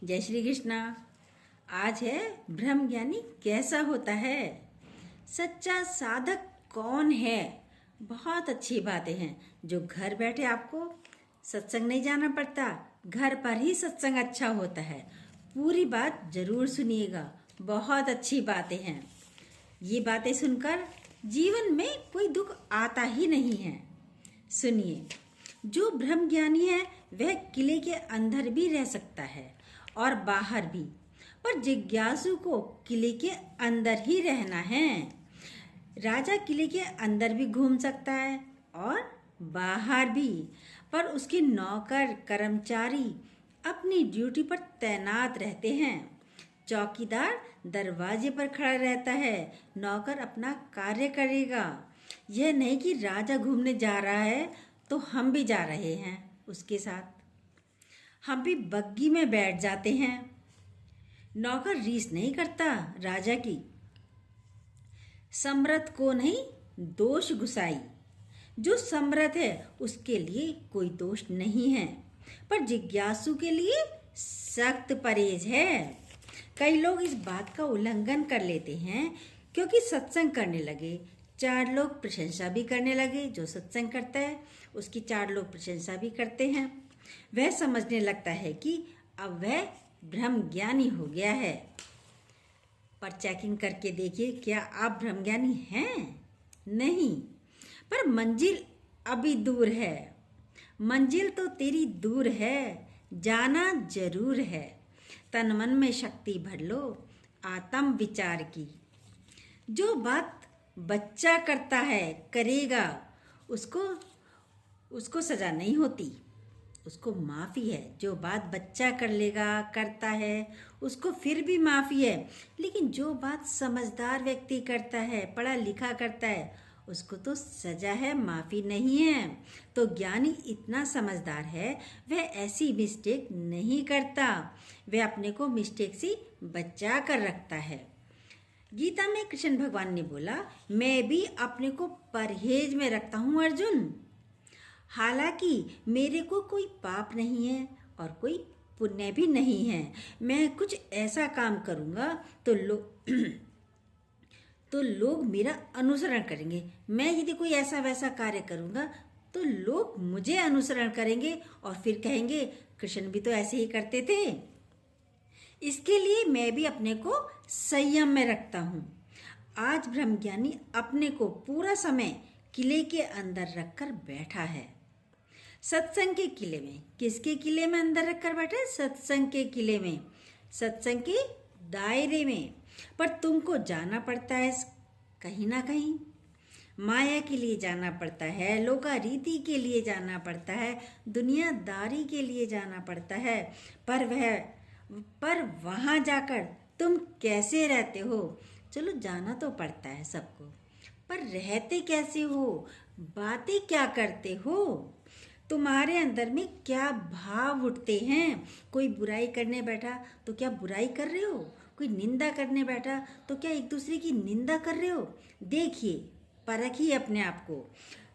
जय श्री कृष्णा। आज है ब्रह्म ज्ञानी कैसा होता है, सच्चा साधक कौन है। बहुत अच्छी बातें हैं जो घर बैठे आपको सत्संग नहीं जाना पड़ता, घर पर ही सत्संग अच्छा होता है। पूरी बात जरूर सुनिएगा, बहुत अच्छी बातें हैं। ये बातें सुनकर जीवन में कोई दुख आता ही नहीं है। सुनिए, जो ब्रह्म ज्ञानी है वह किले के अंदर भी रह सकता है और बाहर भी, पर जिज्ञासु को किले के अंदर ही रहना है। राजा किले के अंदर भी घूम सकता है और बाहर भी, पर उसके नौकर कर्मचारी अपनी ड्यूटी पर तैनात रहते हैं। चौकीदार दरवाजे पर खड़ा रहता है, नौकर अपना कार्य करेगा। यह नहीं कि राजा घूमने जा रहा है तो हम भी जा रहे हैं उसके साथ, हम भी बग्गी में बैठ जाते हैं। नौकर रीस नहीं करता राजा की, सम्राट को नहीं दोष गुसाई। जो सम्राट है उसके लिए कोई दोष नहीं है, पर जिज्ञासु के लिए सख्त परहेज है। कई लोग इस बात का उल्लंघन कर लेते हैं क्योंकि सत्संग करने लगे, चार लोग प्रशंसा भी करने लगे। जो सत्संग करता है उसकी चार लोग प्रशंसा भी करते हैं। वह समझने लगता है कि अब वह ब्रह्म ज्ञानी हो गया है। पर चेकिंग करके देखिए, क्या आप ब्रह्म ज्ञानी हैं? नहीं, पर मंजिल अभी दूर है। मंजिल तो तेरी दूर है, जाना जरूर है। तन मन में शक्ति भर लो आत्म विचार की। जो बात बच्चा करता है करेगा, उसको सजा नहीं होती, उसको माफ़ी है। जो बात बच्चा कर लेगा करता है उसको फिर भी माफ़ी है, लेकिन जो बात समझदार व्यक्ति करता है, पढ़ा लिखा करता है, उसको तो सजा है, माफ़ी नहीं है। तो ज्ञानी इतना समझदार है, वह ऐसी मिस्टेक नहीं करता, वह अपने को मिस्टेक से बचा कर रखता है। गीता में कृष्ण भगवान ने बोला, मैं भी अपने को परहेज में रखता हूँ अर्जुन। हालांकि मेरे को कोई पाप नहीं है और कोई पुण्य भी नहीं है। मैं कुछ ऐसा काम करूँगा तो लोग मेरा अनुसरण करेंगे। मैं यदि कोई ऐसा वैसा कार्य करूँगा तो लोग मुझे अनुसरण करेंगे और फिर कहेंगे कृष्ण भी तो ऐसे ही करते थे। इसके लिए मैं भी अपने को संयम में रखता हूँ। आज ब्रह्मज्ञानी अपने को पूरा समय किले के अंदर रखकर बैठा है। सत्संग के किले में। किसके किले में अंदर रखकर बैठा है? सत्संग के किले में, सत्संग के दायरे में। पर तुमको जाना पड़ता है कहीं ना कहीं। माया के लिए जाना पड़ता है, लोका रीति के लिए जाना पड़ता है, दुनियादारी के लिए जाना पड़ता है। पर वहाँ जाकर तुम कैसे रहते हो? चलो जाना तो पड़ता है सबको, पर रहते कैसे हो? बातें क्या करते हो? तुम्हारे अंदर में क्या भाव उठते हैं? कोई बुराई करने बैठा तो क्या बुराई कर रहे हो? कोई निंदा करने बैठा तो क्या एक दूसरे की निंदा कर रहे हो? देखिए, परखिए अपने आप को।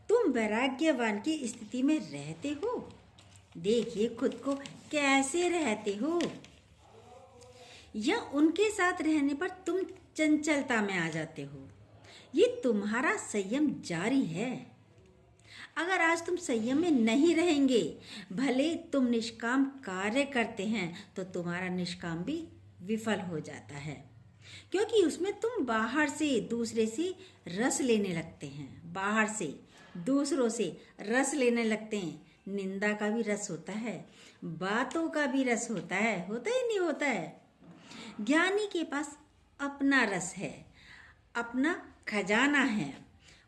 तुम वैराग्यवान की स्थिति में रहते हो? देखिए खुद को कैसे रहते हो, या उनके साथ रहने पर तुम चंचलता में आ जाते हो। ये तुम्हारा संयम जारी है। अगर आज तुम संयम में नहीं रहेंगे, भले तुम निष्काम कार्य करते हैं तो तुम्हारा निष्काम भी विफल हो जाता है, क्योंकि उसमें तुम बाहर से दूसरे से रस लेने लगते हैं। बाहर से दूसरों से रस लेने लगते हैं। निंदा का भी रस होता है, बातों का भी रस होता है ही नहीं होता है। ज्ञानी के पास अपना रस है, अपना खजाना है।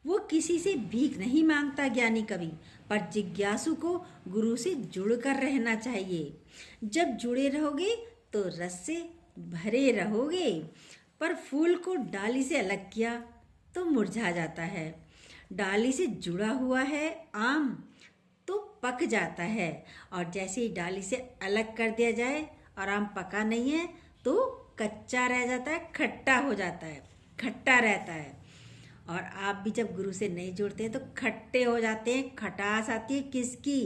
वो किसी से भीख नहीं मांगता ज्ञानी कभी, पर जिज्ञासु को गुरु से जुड़कर रहना चाहिए। जब जुड़े रहोगे तो रस से भरे रहोगे। पर फूल को डाली से अलग किया तो मुरझा जाता है। डाली से जुड़ा हुआ है आम तो पक जाता है, और जैसे ही डाली से अलग कर दिया जाए और आम पका नहीं है तो कच्चा रह जाता है, खट्टा हो जाता है, खट्टा रहता है। और आप भी जब गुरु से नहीं जुड़ते हैं तो खट्टे हो जाते हैं। खटास आती है किसकी?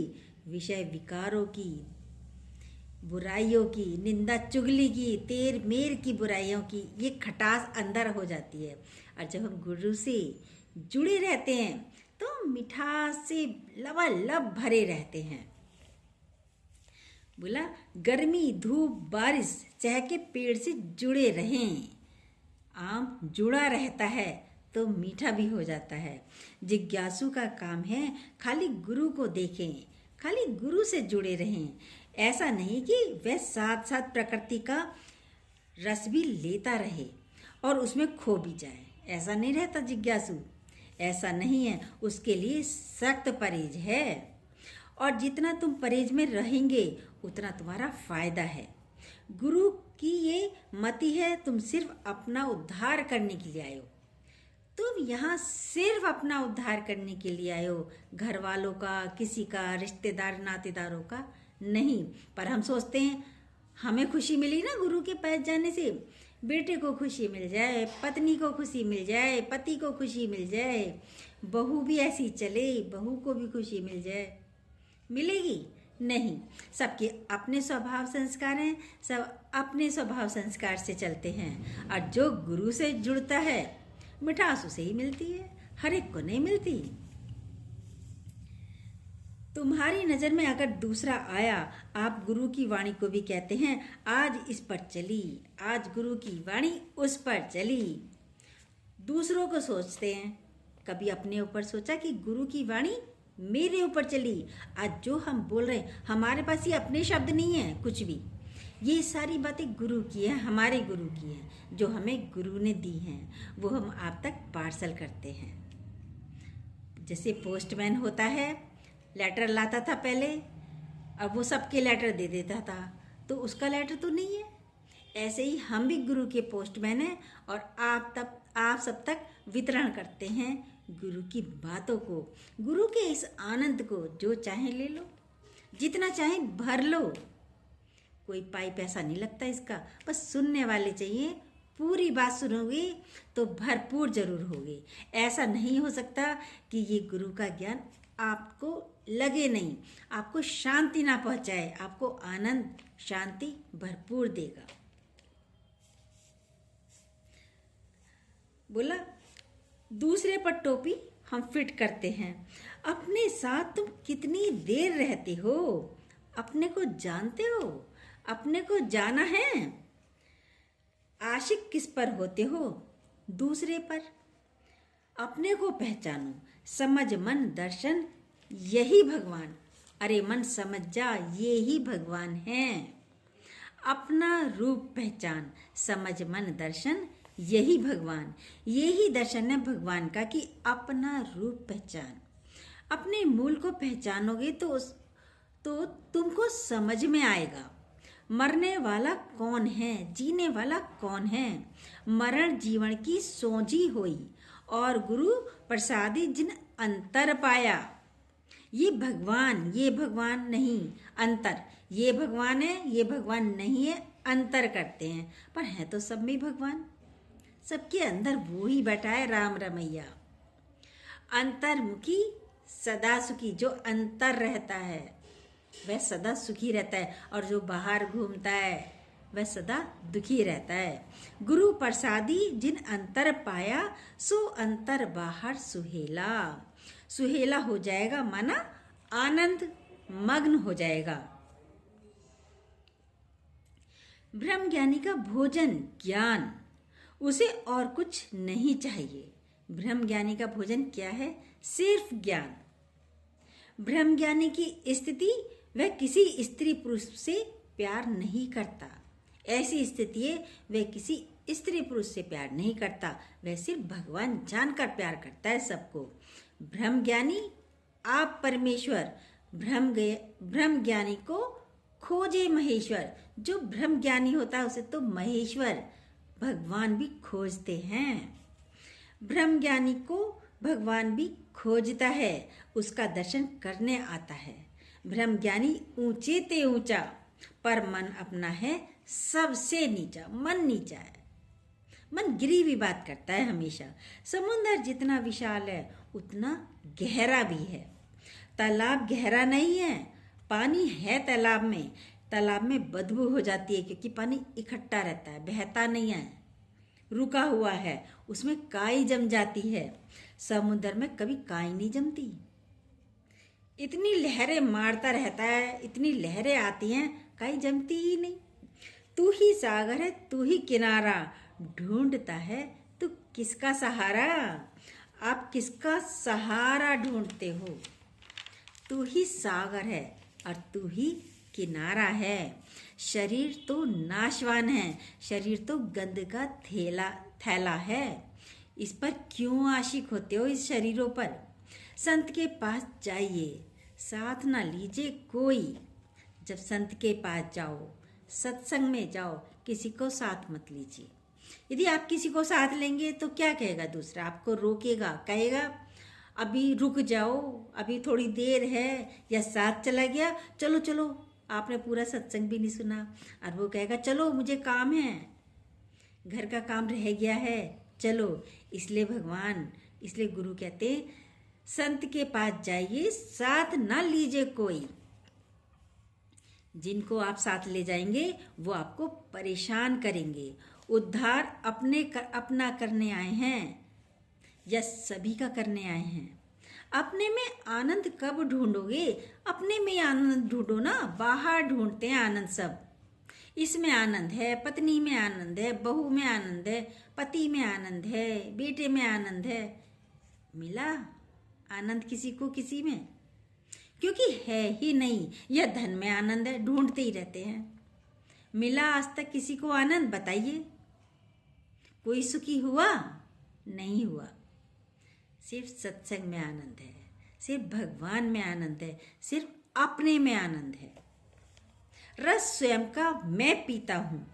विषय विकारों की। बुराइयों की, निंदा चुगली की, तेर मेर की बुराइयों की ये खटास अंदर हो जाती है। और जब हम गुरु से जुड़े रहते हैं तो मिठास से लबालब भरे रहते हैं। बोला गर्मी धूप बारिश चाहे के पेड़ से जुड़े रहें। आम जुड़ा रहता है तो मीठा भी हो जाता है। जिज्ञासु का काम है खाली गुरु को देखें, खाली गुरु से जुड़े रहें। ऐसा नहीं कि वह साथ साथ प्रकृति का रस भी लेता रहे और उसमें खो भी जाए, ऐसा नहीं रहता जिज्ञासु, ऐसा नहीं है। उसके लिए सख्त परहेज है और जितना तुम परहेज में रहेंगे उतना तुम्हारा फायदा है। गुरु की ये मति है, तुम सिर्फ अपना उद्धार करने के लिए आए हो। तुम यहाँ सिर्फ अपना उद्धार करने के लिए आए हो, घर वालों का, किसी का, रिश्तेदार नातेदारों का नहीं। पर हम सोचते हैं हमें खुशी मिली ना गुरु के पास जाने से, बेटे को खुशी मिल जाए, पत्नी को खुशी मिल जाए, पति को खुशी मिल जाए, बहू भी ऐसी चले, बहू को भी खुशी मिल जाए, मिलेगी नहीं। सबके अपने स्वभाव संस्कार हैं, सब अपने स्वभाव संस्कार से चलते हैं। और जो गुरु से जुड़ता है मिठास उसे ही मिलती है, हर एक को नहीं मिलती। तुम्हारी नज़र में अगर दूसरा आया, आप गुरु की वाणी को भी कहते हैं आज इस पर चली, आज गुरु की वाणी उस पर चली। दूसरों को सोचते हैं, कभी अपने ऊपर सोचा कि गुरु की वाणी मेरे ऊपर चली। आज जो हम बोल रहे हैं, हमारे पास ये अपने शब्द नहीं है कुछ भी, ये सारी बातें गुरु की हैं, हमारे गुरु की हैं, जो हमें गुरु ने दी हैं, वो हम आप तक पार्सल करते हैं। जैसे पोस्टमैन होता है, लेटर लाता था पहले, अब वो सबके लेटर दे देता था, तो उसका लेटर तो नहीं है। ऐसे ही हम भी गुरु के पोस्टमैन हैं और आप सब तक वितरण करते हैं गुरु की बातों को, गुरु के इस आनंद को। जो चाहे ले लो, जितना चाहे भर लो, कोई पाई पैसा नहीं लगता इसका, बस सुनने वाले चाहिए। पूरी बात सुनोगे तो भरपूर जरूर होगी। ऐसा नहीं हो सकता कि ये गुरु का ज्ञान आपको लगे नहीं, आपको शांति ना पहुंचाए, आपको आनंद शांति भरपूर देगा। बोला दूसरे पर टोपी हम फिट करते हैं, अपने साथ तुम कितनी देर रहते हो, अपने को जानते हो, अपने को जाना है। आशिक किस पर होते हो, दूसरे पर। अपने को पहचानो, समझ मन दर्शन यही भगवान। अरे मन समझ जा, ये ही भगवान है। अपना रूप पहचान, समझ मन दर्शन यही भगवान। यही दर्शन है भगवान का कि अपना रूप पहचान। अपने मूल को पहचानोगे तो तुमको समझ में आएगा मरने वाला कौन है, जीने वाला कौन है। मरण जीवन की सोझी होई और गुरु प्रसादी जिन अंतर पाया। ये भगवान नहीं, अंतर। ये भगवान है, ये भगवान नहीं है, अंतर करते हैं, पर है तो सब में भगवान। सबके अंदर वो ही बैठा है राम रमैया। अंतर्मुखी सदा सुखी, जो अंतर रहता है वह सदा सुखी रहता है, और जो बाहर घूमता है वह सदा दुखी रहता है। गुरु प्रसादी जिन अंतर पाया, सो अंतर बाहर सुहेला। सुहेला हो जाएगा माना आनंद मग्न हो जाएगा। ब्रह्म ज्ञानी का भोजन ज्ञान, उसे और कुछ नहीं चाहिए। ब्रह्म ज्ञानी का भोजन क्या है, सिर्फ ज्ञान। ब्रह्म ज्ञानी की स्थिति, वह किसी स्त्री पुरुष से प्यार नहीं करता। ऐसी स्थिति है वह किसी स्त्री पुरुष से प्यार नहीं करता, वह सिर्फ भगवान जानकर प्यार करता है सबको। ब्रह्म ज्ञानी आप परमेश्वर, ब्रह्म ज्ञानी को खोजे महेश्वर। जो ब्रह्म ज्ञानी होता है उसे तो महेश्वर भगवान भी खोजते हैं। ब्रह्म ज्ञानी को भगवान भी खोजता है, उसका दर्शन करने आता है। ब्रह्म ज्ञानी ऊंचे ते ऊंचा, पर मन अपना है सबसे नीचा। मन नीचा है, मन गिरी हुई बात करता है हमेशा। समुंदर जितना विशाल है उतना गहरा भी है। तालाब गहरा नहीं है, पानी है तालाब में, तालाब में बदबू हो जाती है क्योंकि पानी इकट्ठा रहता है, बहता नहीं है, रुका हुआ है, उसमें काई जम जाती है। समुद्र में कभी काई नहीं जमती, इतनी लहरें मारता रहता है, इतनी लहरें आती हैं, काई जमती ही नहीं। तू ही सागर है, तू ही किनारा, ढूंढता है तू किसका सहारा। आप किसका सहारा ढूंढते हो? तू ही सागर है और तू ही किनारा है। शरीर तो नाशवान है, शरीर तो गंद का थैला है। इस पर क्यों आशिक होते हो, इस शरीरों पर? संत के पास जाइए, साथ ना लीजिए कोई। जब संत के पास जाओ, सत्संग में जाओ, किसी को साथ मत लीजिए। यदि आप किसी को साथ लेंगे तो क्या कहेगा दूसरा? आपको रोकेगा, कहेगा अभी रुक जाओ, अभी थोड़ी देर है, या साथ चला गया, चलो चलो, आपने पूरा सत्संग भी नहीं सुना। और वो कहेगा चलो मुझे काम है, घर का काम रह गया है, चलो। इसलिए गुरु कहते संत के पास जाइए, साथ ना लीजिए कोई। जिनको आप साथ ले जाएंगे वो आपको परेशान करेंगे। उद्धार अपना करने आए हैं या सभी का करने आए हैं? अपने में आनंद कब ढूंढोगे? अपने में आनंद ढूंढो ना, बाहर ढूंढते हैं आनंद सब। इसमें आनंद है, पत्नी में आनंद है, बहू में आनंद है, पति में आनंद है, बेटे में आनंद है। मिला आनंद किसी को किसी में? क्योंकि है ही नहीं। यह धन में आनंद है, ढूंढते ही रहते हैं। मिला आज तक किसी को आनंद? बताइए, कोई सुखी हुआ? नहीं हुआ। सिर्फ सत्संग में आनंद है, सिर्फ भगवान में आनंद है, सिर्फ अपने में आनंद है। रस स्वयं का मैं पीता हूँ,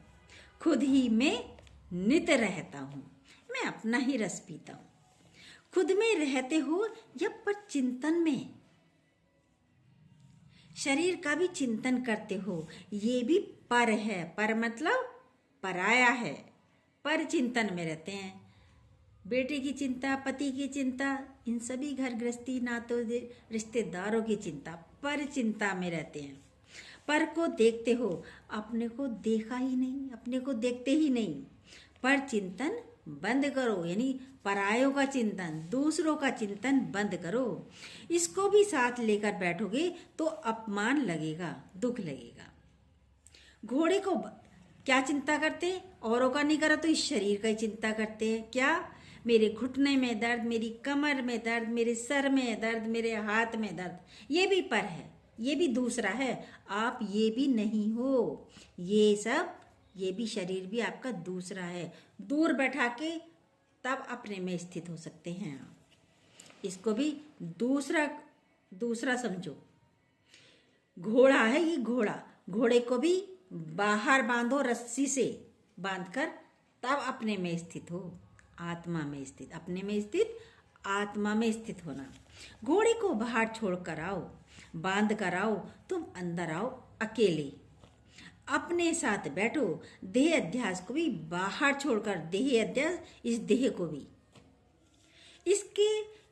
खुद ही में नित रहता हूँ। मैं अपना ही रस पीता हूँ। खुद में रहते हो या पर चिंतन में? शरीर का भी चिंतन करते हो, ये भी पर है। पर मतलब पराया है, पर चिंतन में रहते हैं। बेटे की चिंता, पति की चिंता, इन सभी घर गृहस्थी नातों रिश्तेदारों की चिंता, पर चिंता में रहते हैं। पर को देखते हो, अपने को देखा ही नहीं, अपने को देखते ही नहीं। पर चिंतन बंद करो, यानी परायों का चिंतन, दूसरों का चिंतन बंद करो। इसको भी साथ लेकर बैठोगे तो अपमान लगेगा, दुख लगेगा। घोड़े को क्या चिंता करते हैं? औरों का नहीं करा तो इस शरीर का ही चिंता करते हैं। क्या? मेरे घुटने में दर्द, मेरी कमर में दर्द, मेरे सर में दर्द, मेरे हाथ में दर्द। ये भी पर है, ये भी दूसरा है। आप ये भी नहीं हो, ये भी शरीर भी आपका दूसरा है। दूर बैठा के तब अपने में स्थित हो सकते हैं आप। इसको भी दूसरा समझो। घोड़ा है ये, घोड़े को भी बाहर बांधो, रस्सी से बांधकर, तब अपने में स्थित हो, आत्मा में स्थित। अपने में स्थित, आत्मा में स्थित होना। घोड़े को बाहर छोड़ कर आओ, बांध कर आओ, तुम अंदर आओ अकेले, अपने साथ बैठो। देह अध्यास को भी बाहर छोड़कर, देह अध्यास, इस देह को भी,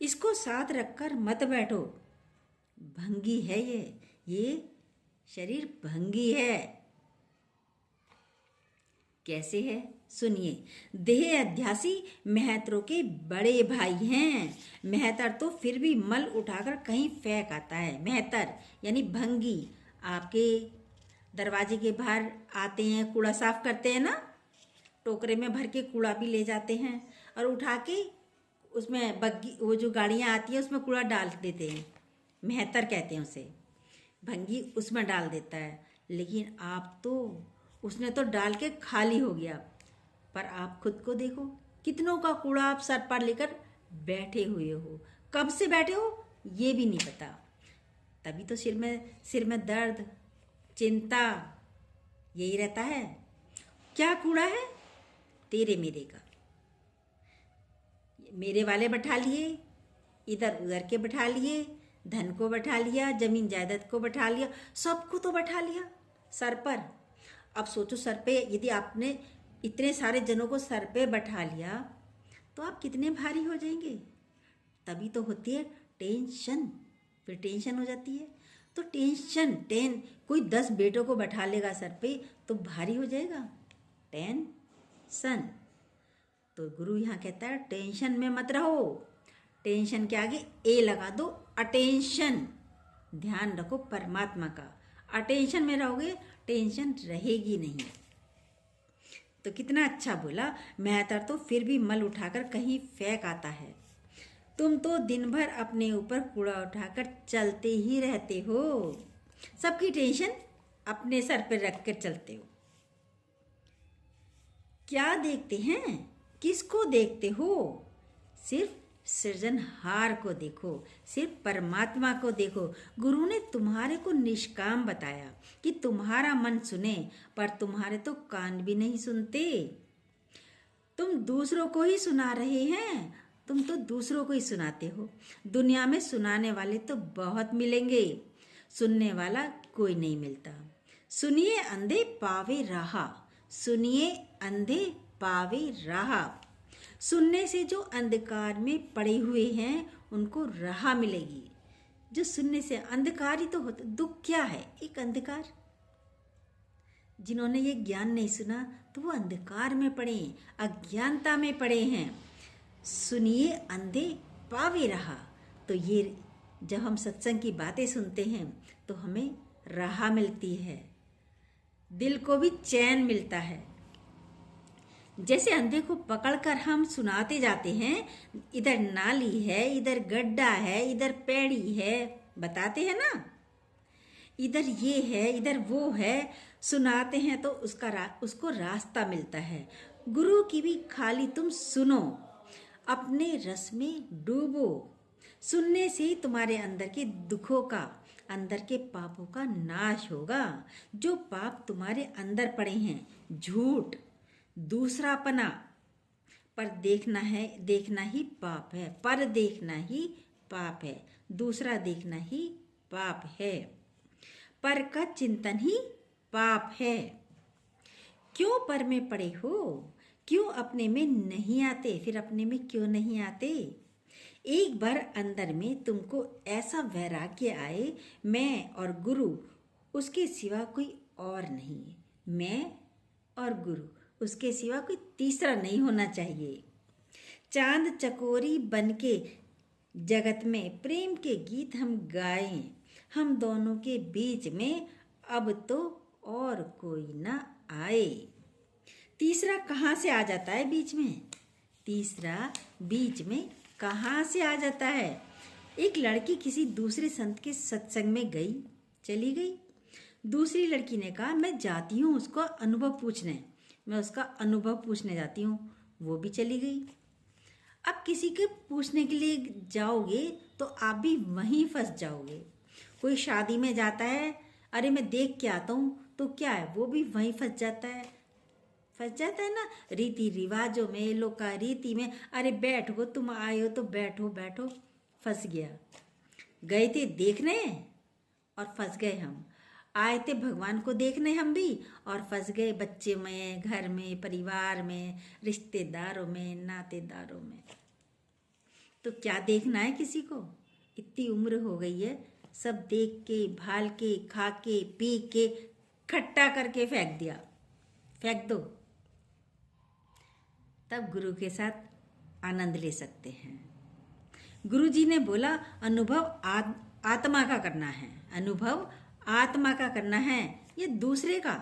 इसको साथ रखकर मत बैठो। भंगी है ये शरीर भंगी है। कैसे है? सुनिए। देह अध्यासी महतरों के बड़े भाई हैं। महतर तो फिर भी मल उठाकर कहीं फेंक आता है। महतर यानी भंगी। आपके दरवाजे के बाहर आते हैं, कूड़ा साफ करते हैं ना, टोकरे में भर के कूड़ा भी ले जाते हैं और उठा के उसमें बग्गी, वो जो गाड़ियाँ आती हैं उसमें कूड़ा डाल देते हैं। महतर कहते हैं उसे। भंगी उसमें डाल देता है। लेकिन आप तो, उसने तो डाल के खाली हो गया, पर आप खुद को देखो, कितनों का कूड़ा आप सर पर लेकर बैठे हुए हो। कब से बैठे हो ये भी नहीं पता। तभी तो सिर में दर्द, चिंता यही रहता है। क्या कूड़ा है? तेरे मेरे का। मेरे वाले बैठा लिए, इधर उधर के बैठा लिए, धन को बैठा लिया, जमीन जायदाद को बैठा लिया, सबको तो बैठा लिया सर पर। अब सोचो, सर पे यदि आपने इतने सारे जनों को सर पे बैठा लिया तो आप कितने भारी हो जाएंगे। तभी तो होती है टेंशन, फिर टेंशन हो जाती है। तो कोई 10 बेटों को बैठा लेगा सर पे तो भारी हो जाएगा। टेंशन। तो गुरु यहाँ कहता है टेंशन में मत रहो। टेंशन के आगे ए लगा दो, अटेंशन। ध्यान रखो परमात्मा का। अटेंशन में रहोगे, टेंशन रहेगी नहीं। तो कितना अच्छा बोला। मेहतर तो फिर भी मल उठाकर कहीं फेंक आता है। तुम तो दिन भर अपने ऊपर कूड़ा उठाकर चलते ही रहते हो। सबकी टेंशन अपने सर पर रख कर चलते हो। क्या देखते हैं, किसको देखते हो? सिर्फ सृजनहार को देखो, सिर्फ परमात्मा को देखो। गुरु ने तुम्हारे को निष्काम बताया कि तुम्हारा मन सुने, पर तुम्हारे तो कान भी नहीं सुनते। तुम दूसरों को ही सुना रहे हैं, तुम तो दूसरों को ही सुनाते हो। दुनिया में सुनाने वाले तो बहुत मिलेंगे, सुनने वाला कोई नहीं मिलता। सुनिए अंधे पावे राहा, सुनिए अंधे पावे राहा। सुनने से जो अंधकार में पड़े हुए हैं उनको राह मिलेगी। जो सुनने से अंधकार ही तो होता। दुख क्या है? एक अंधकार। जिन्होंने ये ज्ञान नहीं सुना तो वो अंधकार में पड़े, अज्ञानता में पड़े हैं। सुनिए अंधे पावे राह। तो ये जब हम सत्संग की बातें सुनते हैं तो हमें राह मिलती है, दिल को भी चैन मिलता है। जैसे अंधे को पकड़कर हम सुनाते जाते हैं, इधर नाली है, इधर गड्ढा है, इधर पेड़ी है, बताते हैं ना, इधर ये है, इधर वो है, सुनाते हैं तो उसको रास्ता मिलता है। गुरु की भी खाली तुम सुनो, अपने रस में डूबो। सुनने से ही तुम्हारे अंदर के दुखों का, अंदर के पापों का नाश होगा। जो पाप तुम्हारे अंदर पड़े हैं, झूठ, दूसरापना, पर देखना ही पाप है। पर देखना ही पाप है, दूसरा देखना ही पाप है, पर का चिंतन ही पाप है। क्यों पर में पड़े हो? क्यों अपने में नहीं आते? फिर अपने में क्यों नहीं आते? एक बार अंदर में तुमको ऐसा वैराग्य आए, मैं और गुरु, उसके सिवा कोई और नहीं। मैं और गुरु, उसके सिवा कोई तीसरा नहीं होना चाहिए। चांद चकोरी बनके जगत में प्रेम के गीत हम गाएं। हम दोनों के बीच में अब तो और कोई ना आए। तीसरा कहाँ से आ जाता है बीच में? तीसरा बीच में कहाँ से आ जाता है? एक लड़की किसी दूसरे संत के सत्संग में चली गई। दूसरी लड़की ने कहा मैं जाती हूँ उसको अनुभव पूछने, मैं उसका अनुभव पूछने जाती हूँ। वो भी चली गई। अब किसी के पूछने के लिए जाओगे तो आप भी वहीं फंस जाओगे। कोई शादी में जाता है, अरे मैं देख के आता हूँ, तो क्या है, वो भी वहीं फंस जाता है ना, रीति रिवाजों में, लोका रीति में। अरे बैठो, तुम आए हो तो बैठो बैठो, फंस गया। गए थे देखने और फंस गए हम। आए थे भगवान को देखने हम भी और फंस गए बच्चे में, घर में, परिवार में, रिश्तेदारों में, नातेदारों में। तो क्या देखना है किसी को? इतनी उम्र हो गई है, सब देख के, भाल के, खा के, पी के, खट्टा करके फेंक दिया। फेंक दो, तब गुरु के साथ आनंद ले सकते हैं। गुरु जी ने बोला अनुभव आत्मा का करना है, अनुभव आत्मा का करना है, ये दूसरे का।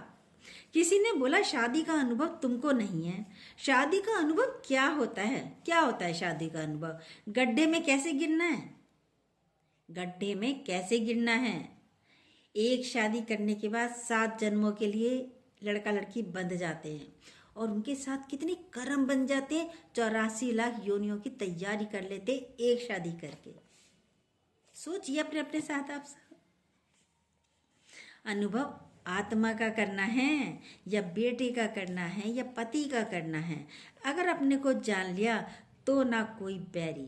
किसी ने बोला शादी का अनुभव तुमको नहीं है। शादी का अनुभव क्या होता है? क्या होता है शादी का अनुभव? गड्ढे में कैसे गिरना है, गड्ढे में कैसे गिरना है। एक शादी करने के बाद 7 जन्मों के लिए लड़का लड़की बंध जाते हैं और उनके साथ कितने कर्म बन जाते हैं। 84 लाख योनियों की तैयारी कर लेते एक शादी करके। सोचिए अपने अपने साथ आप। अनुभव आत्मा का करना है या बेटे का करना है या पति का करना है। अगर अपने को जान लिया तो ना कोई बैरी।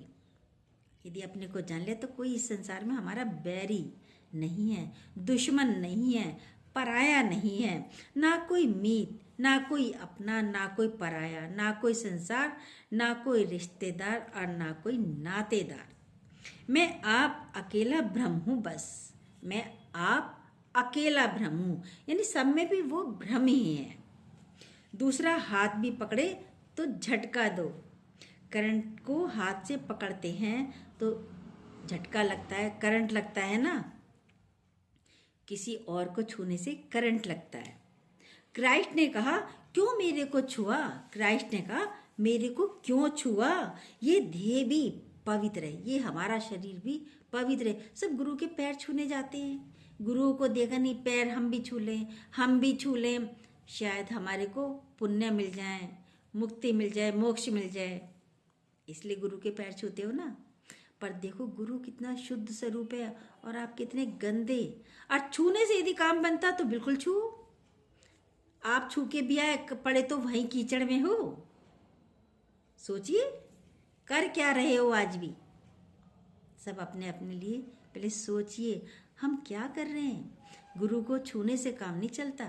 यदि अपने को जान लिया तो कोई इस संसार में हमारा बैरी नहीं है, दुश्मन नहीं है, पराया नहीं है। ना कोई मीत, ना कोई अपना, ना कोई पराया, ना कोई संसार, ना कोई रिश्तेदार और ना कोई नातेदार। मैं आप अकेला ब्रह्म हूँ बस। मैं आप अकेला भ्रम हूं, यानी सब में भी वो भ्रम ही है। दूसरा, हाथ भी पकड़े तो झटका दो। करंट को हाथ से पकड़ते हैं तो झटका लगता है, करंट लगता है ना, किसी और को छूने से करंट लगता है। क्राइस्ट ने कहा, क्यों मेरे को छुआ? क्राइस्ट ने कहा, मेरे को क्यों छुआ? ये देह भी पवित्र है, ये हमारा शरीर भी पवित्र है। सब गुरु के पैर छूने जाते हैं, गुरुओं को देखा नहीं, पैर हम भी छू लें, हम भी छू लें, शायद हमारे को पुण्य मिल जाए, मुक्ति मिल जाए, मोक्ष मिल जाए, इसलिए गुरु के पैर छूते हो ना। पर देखो गुरु कितना शुद्ध स्वरूप है और आप कितने गंदे। और छूने से यदि काम बनता तो बिल्कुल छू, आप छू के भी आए पड़े तो वहीं कीचड़ में हो। सोचिए कर क्या रहे हो आज भी। सब अपने अपने लिए पहले सोचिए, हम क्या कर रहे हैं। गुरु को छूने से काम नहीं चलता।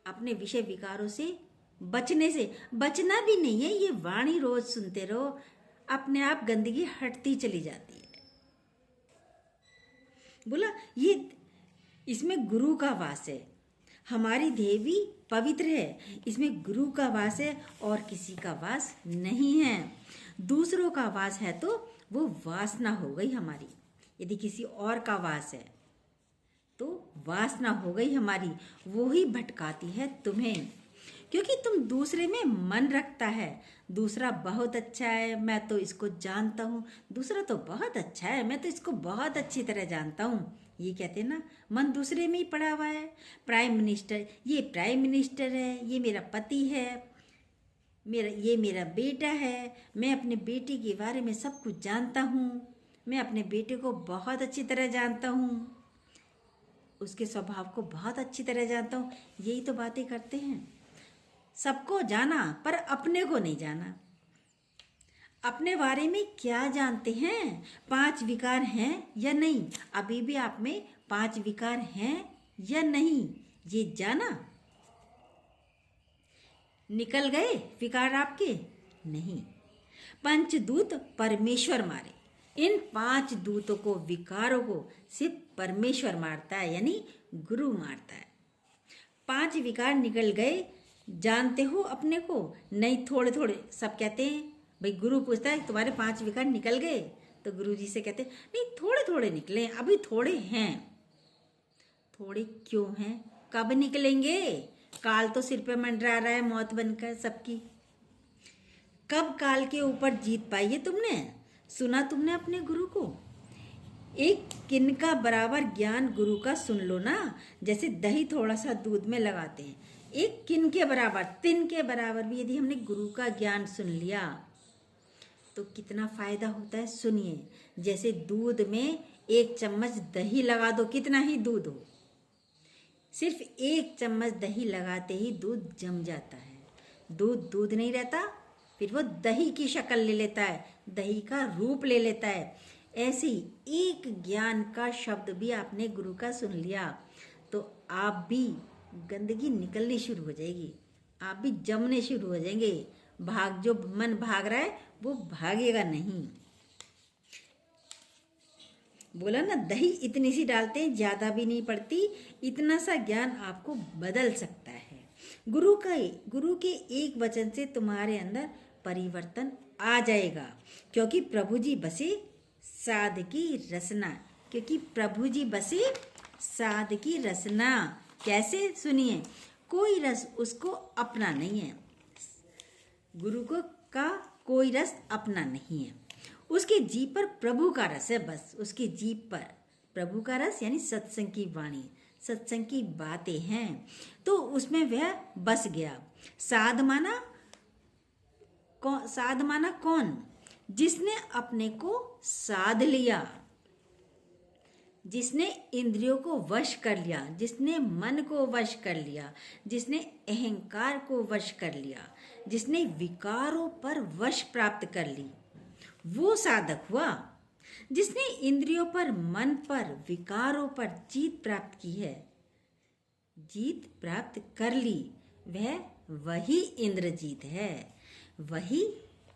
अपने विषय विकारों से बचना भी नहीं है। ये वाणी रोज सुनते रहो, अपने आप गंदगी हटती चली जाती है। बोला ये इसमें गुरु का वास है, हमारी देह भी पवित्र है, इसमें गुरु का वास है और किसी का वास नहीं है। दूसरों का वास है तो वो वासना हो गई हमारी। यदि किसी और का वास है तो वासना हो गई हमारी, वो ही भटकाती है तुम्हें, क्योंकि तुम दूसरे में मन रखता है। दूसरा बहुत अच्छा है, मैं तो इसको जानता हूँ, दूसरा तो बहुत अच्छा है, मैं तो इसको बहुत अच्छी तरह जानता हूँ। ये कहते हैं ना, मन दूसरे में ही पड़ा हुआ है। प्राइम मिनिस्टर, ये प्राइम मिनिस्टर है, ये मेरा पति है, ये मेरा बेटा है, मैं अपने बेटे के बारे में सब कुछ जानता हूँ, मैं अपने बेटे को बहुत अच्छी तरह जानता हूँ, उसके स्वभाव को बहुत अच्छी तरह जानता हूँ। यही तो बातें करते हैं। सबको जाना पर अपने को नहीं जाना। अपने बारे में क्या जानते हैं? 5 विकार हैं या नहीं? अभी भी आप में 5 विकार हैं या नहीं, ये जाना? निकल गए विकार आपके? नहीं। पंचदूत परमेश्वर मारे। इन 5 दूतों को, विकारों को सिर्फ परमेश्वर मारता है, यानी गुरु मारता है। 5 विकार निकल गए, जानते हो अपने को? नहीं, थोड़े थोड़े। सब कहते हैं, भाई गुरु पूछता है तुम्हारे 5 विकार निकल गए, तो गुरु जी से कहते हैं नहीं, थोड़े थोड़े निकले, अभी थोड़े हैं। थोड़े क्यों हैं? कब निकलेंगे? काल तो सिर पे मंडरा रहा है मौत बनकर सबकी। कब काल के ऊपर जीत पाई है तुमने? सुना तुमने अपने गुरु को? एक किन का बराबर ज्ञान गुरु का सुन लो ना, जैसे दही थोड़ा सा दूध में लगाते हैं, एक किन के बराबर, तिन के बराबर भी यदि हमने गुरु का ज्ञान सुन लिया तो कितना फायदा होता है। सुनिए, जैसे दूध में 1 चम्मच दही लगा दो, कितना ही दूध हो, सिर्फ 1 चम्मच दही लगाते ही दूध जम जाता है। दूध दूध नहीं रहता, फिर वो दही की शक्ल ले लेता है, दही का रूप ले लेता है। ऐसे ही एक ज्ञान का शब्द भी आपने गुरु का सुन लिया तो आप भी गंदगी निकलनी शुरू हो जाएगी, आप भी जमने शुरू हो जाएंगे। जो मन भाग रहा है वो भागेगा नहीं। बोला ना, दही इतनी सी डालते हैं, ज्यादा भी नहीं पड़ती, इतना सा ज्ञान आपको बदल सकता है। गुरु के एक वचन से तुम्हारे अंदर परिवर्तन आ जाएगा, क्योंकि प्रभु जी बसे साध की रसना। क्योंकि प्रभु जी बसे साध की रसना। कैसे? सुनिए, कोई रस उसको अपना नहीं है। गुरु का कोई रस अपना नहीं है, उसके जीभ पर प्रभु का रस है। बस उसकी जीभ पर प्रभु का रस, यानी सत्संग की वाणी, सत्संग की बातें हैं, तो उसमें वह बस गया। साध माना कौन? जिसने अपने को साध लिया, जिसने इंद्रियों को वश कर लिया, जिसने मन को वश कर लिया, जिसने अहंकार को वश कर लिया, जिसने विकारों पर वश प्राप्त कर ली, वो साधक हुआ। जिसने इंद्रियों पर, मन पर, विकारों पर जीत प्राप्त की है, जीत प्राप्त कर ली, वही इंद्रजीत है, वही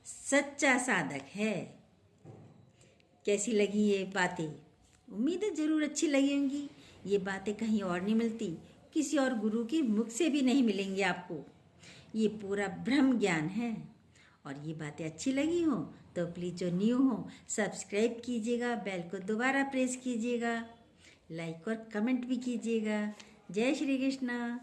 सच्चा साधक है। कैसी लगी ये बातें? उम्मीद है ज़रूर अच्छी लगी होंगी। ये बातें कहीं और नहीं मिलती, किसी और गुरु के मुख से भी नहीं मिलेंगी आपको। ये पूरा ब्रह्म ज्ञान है। और ये बातें अच्छी लगी हो तो प्लीज़ जो न्यू हो सब्सक्राइब कीजिएगा, बेल को दोबारा प्रेस कीजिएगा, लाइक और कमेंट भी कीजिएगा। जय श्री कृष्णा।